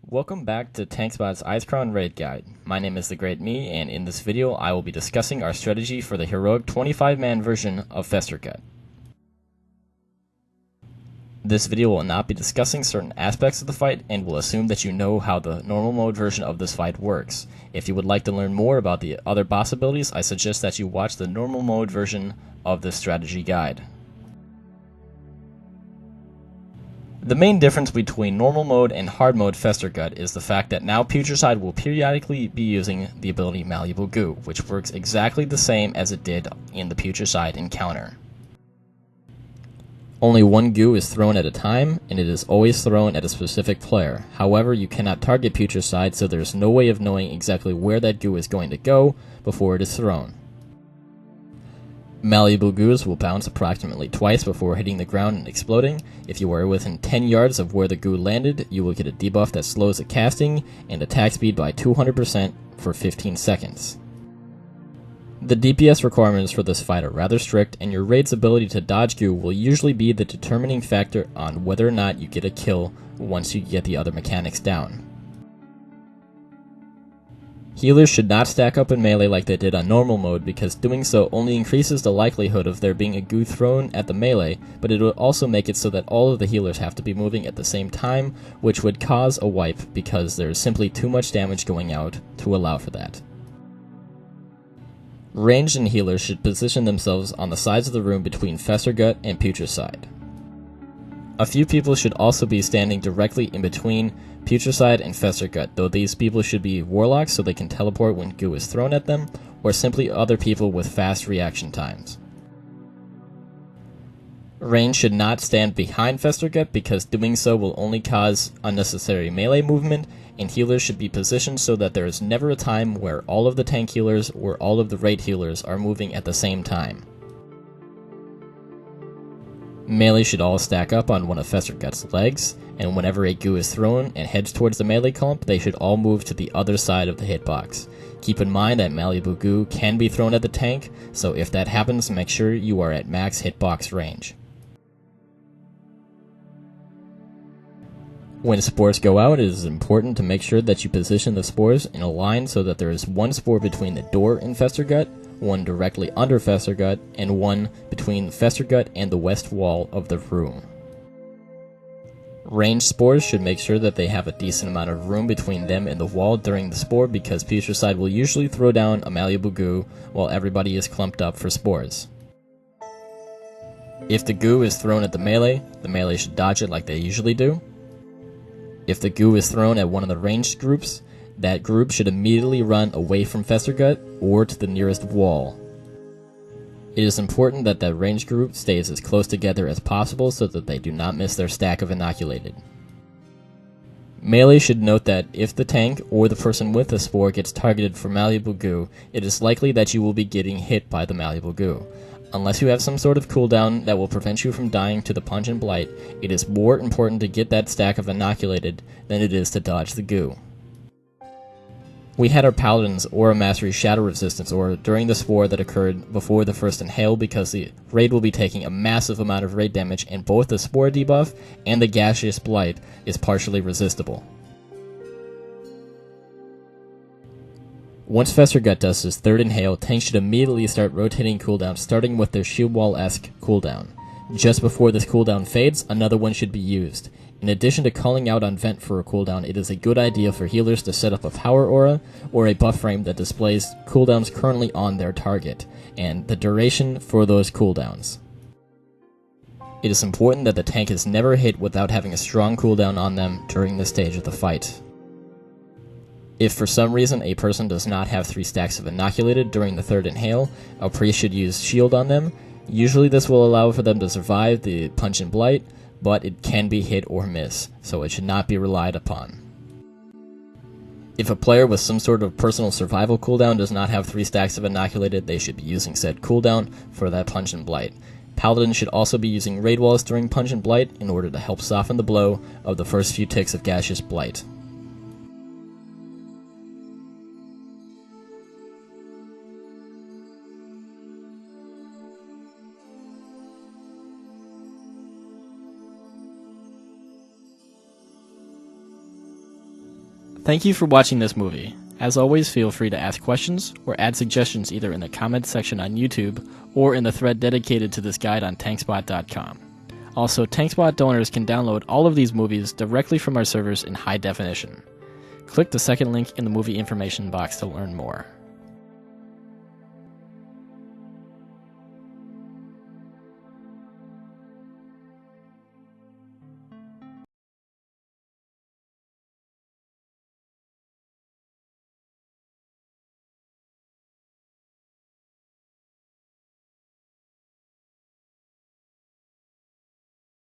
Welcome back to TankSpot's Icecrown Raid Guide. My name is Thegreatme, and in this video I will be discussing our strategy for the heroic 25-man version of Festergut. This video will not be discussing certain aspects of the fight and will assume that you know how the normal mode version of this fight works. If you would like to learn more about the other boss abilities, I suggest that you watch the normal mode version of this strategy guide. The main difference between normal mode and hard mode Festergut is the fact that now Putricide will periodically be using the ability Malleable Goo, which works exactly the same as it did in the Putricide encounter. Only one goo is thrown at a time, and it is always thrown at a specific player. However, you cannot target Putricide, so there is no way of knowing exactly where that goo is going to go before it is thrown. Malleable goos will bounce approximately twice before hitting the ground and exploding. If you are within 10 yards of where the goo landed, you will get a debuff that slows the casting and attack speed by 200% for 15 seconds. The DPS requirements for this fight are rather strict, and your raid's ability to dodge goo will usually be the determining factor on whether or not you get a kill once you get the other mechanics down. Healers should not stack up in melee like they did on normal mode, because doing so only increases the likelihood of there being a goo thrown at the melee, but it will also make it so that all of the healers have to be moving at the same time, which would cause a wipe because there is simply too much damage going out to allow for that. Ranged and healers should position themselves on the sides of the room between Festergut and Putricide. A few people should also be standing directly in between Putricide and Festergut, though these people should be warlocks so they can teleport when goo is thrown at them, or simply other people with fast reaction times. Range should not stand behind Festergut because doing so will only cause unnecessary melee movement, and healers should be positioned so that there is never a time where all of the tank healers or all of the raid healers are moving at the same time. Melee should all stack up on one of Festergut's legs, and whenever a goo is thrown and heads towards the melee clump, they should all move to the other side of the hitbox. Keep in mind that Malleable Goo can be thrown at the tank, so if that happens, make sure you are at max hitbox range. When spores go out, it is important to make sure that you position the spores in a line so that there is one spore between the door and Festergut, one directly under Festergut, and one between Festergut and the west wall of the room. Ranged spores should make sure that they have a decent amount of room between them and the wall during the spore, because Putricide will usually throw down a Malleable Goo while everybody is clumped up for spores. If the goo is thrown at the melee should dodge it like they usually do. If the goo is thrown at one of the ranged groups, that group should immediately run away from Festergut or to the nearest wall. It is important that that ranged group stays as close together as possible so that they do not miss their stack of inoculated. Melee should note that if the tank or the person with the spore gets targeted for Malleable Goo, it is likely that you will be getting hit by the Malleable Goo. Unless you have some sort of cooldown that will prevent you from dying to the Punch and Blight, it is more important to get that stack of inoculated than it is to dodge the goo. We had our Paladin's Aura Mastery Shadow Resistance Aura during the spore that occurred before the first inhale, because the raid will be taking a massive amount of raid damage, and both the spore debuff and the Gaseous Blight is partially resistible. Once Festergut does his third inhale, tanks should immediately start rotating cooldowns, starting with their Shield Wall-esque cooldown. Just before this cooldown fades, another one should be used. In addition to calling out on Vent for a cooldown, it is a good idea for healers to set up a Power Aura or a buff frame that displays cooldowns currently on their target, and the duration for those cooldowns. It is important that the tank is never hit without having a strong cooldown on them during this stage of the fight. If for some reason a person does not have 3 stacks of inoculated during the third inhale, a priest should use shield on them. Usually this will allow for them to survive the Punch and Blight, but it can be hit or miss, so it should not be relied upon. If a player with some sort of personal survival cooldown does not have 3 stacks of inoculated, they should be using said cooldown for that Punch and Blight. Paladin should also be using raid walls during Punch and Blight in order to help soften the blow of the first few ticks of Gaseous Blight. Thank you for watching this movie. As always, feel free to ask questions or add suggestions either in the comments section on YouTube or in the thread dedicated to this guide on TankSpot.com. Also, TankSpot donors can download all of these movies directly from our servers in high definition. Click the second link in the movie information box to learn more.